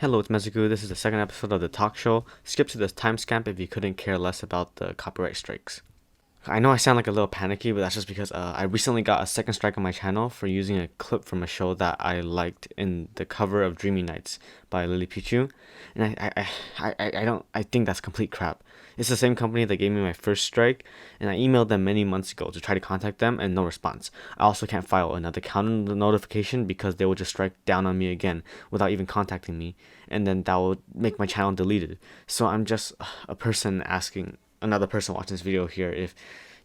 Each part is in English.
Hello, it's Mezakku. This is the second episode of the talk show. Skip to this timestamp if you couldn't care less about the copyright strikes. I know I sound like a little panicky, but that's just because I recently got a second strike on my channel for using a clip from a show that I liked in the cover of Dreamy Nights by Lily Pichu, and I think that's complete crap. It's the same company that gave me my first strike, and I emailed them many months ago to try to contact them, and no response. I also can't file another counter notification because they will just strike down on me again without even contacting me, and then that will make my channel deleted. So I'm just a person asking another person watching this video here if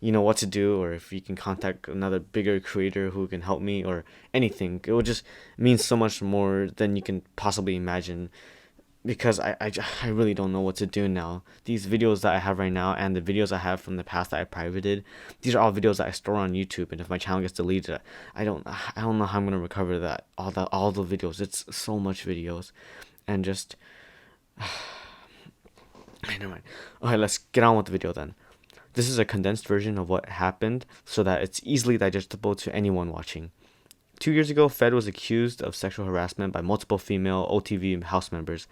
you know what to do, or if you can contact another bigger creator who can help me, or anything. It would just mean so much more than you can possibly imagine, because I really don't know what to do now. These videos that I have right now and the videos I have from the past that I privated, these are all videos that I store on YouTube, and if my channel gets deleted, I don't know how I'm gonna recover that, all the videos. It's so much videos, and just never mind. Okay, let's get on with the video then. This is a condensed version of what happened so that it's easily digestible to anyone watching. 2 years ago, Fed was accused of sexual harassment by multiple female OTV house members.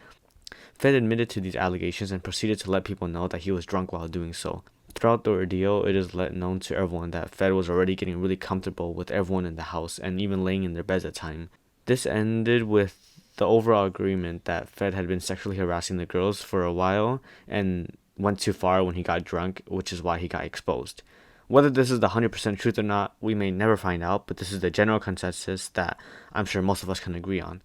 Fed admitted to these allegations and proceeded to let people know that he was drunk while doing so. Throughout the ordeal, it is let known to everyone that Fed was already getting really comfortable with everyone in the house and even laying in their beds at times. This ended with the overall agreement that Fed had been sexually harassing the girls for a while and went too far when he got drunk, which is why he got exposed. Whether this is the 100% truth or not, we may never find out, but this is the general consensus that I'm sure most of us can agree on.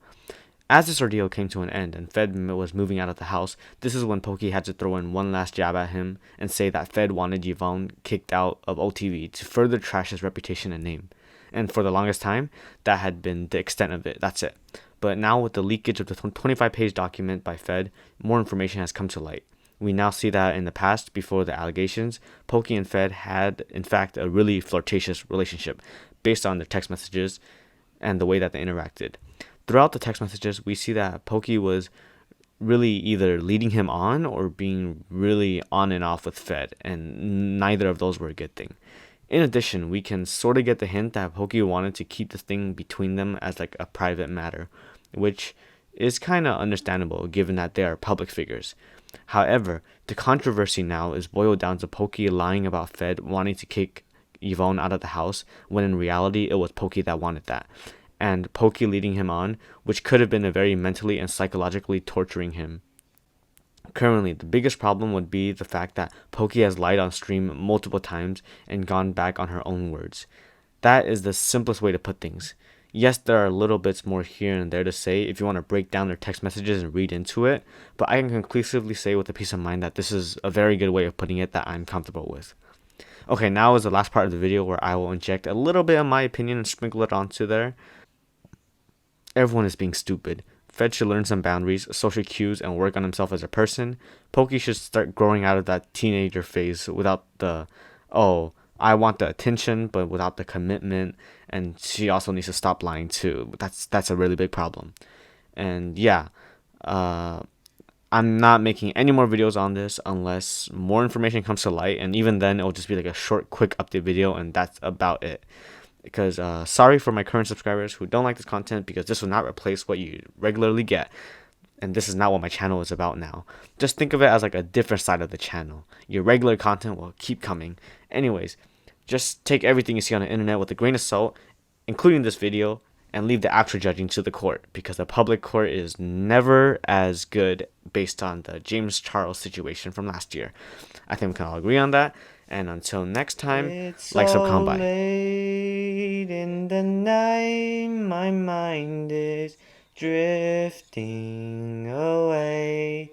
As this ordeal came to an end and Fed was moving out of the house, this is when Pokey had to throw in one last jab at him and say that Fed wanted Yvonne kicked out of OTV to further trash his reputation and name. And for the longest time, that had been the extent of it. That's it. But now with the leakage of the 25-page document by Fed, more information has come to light. We now see that in the past, before the allegations, Pokey and Fed had, in fact, a really flirtatious relationship based on their text messages and the way that they interacted. Throughout the text messages, we see that Pokey was really either leading him on or being really on and off with Fed, and neither of those were a good thing. In addition, we can sort of get the hint that Pokey wanted to keep this thing between them as like a private matter, which is kind of understandable given that they are public figures. However, the controversy now is boiled down to Pokey lying about Fed wanting to kick Yvonne out of the house, when in reality it was Pokey that wanted that, and Pokey leading him on, which could have been a very mentally and psychologically torturing him. Currently, the biggest problem would be the fact that Pokey has lied on stream multiple times and gone back on her own words. That is the simplest way to put things. Yes, there are little bits more here and there to say if you want to break down their text messages and read into it, but I can conclusively say with a peace of mind that this is a very good way of putting it that I'm comfortable with. Okay, now is the last part of the video where I will inject a little bit of my opinion and sprinkle it onto there. Everyone is being stupid. Fed should learn some boundaries, social cues, and work on himself as a person. Pokey should start growing out of that teenager phase without the, oh, I want the attention, but without the commitment. And she also needs to stop lying too. That's a really big problem. And yeah, I'm not making any more videos on this unless more information comes to light. And even then, it'll just be like a short, quick update video, and that's about it. Because sorry for my current subscribers who don't like this content, because this will not replace what you regularly get, and this is not what my channel is about now. Just think of it as like a different side of the channel. Your regular content will keep coming. Anyways, just take everything you see on the internet with a grain of salt, including this video, and leave the actual judging to the court, because the public court is never as good based on the James Charles situation from last year. I think we can all agree on that. And until next time, It's like, sub, so come by. late in the night, my mind is drifting away.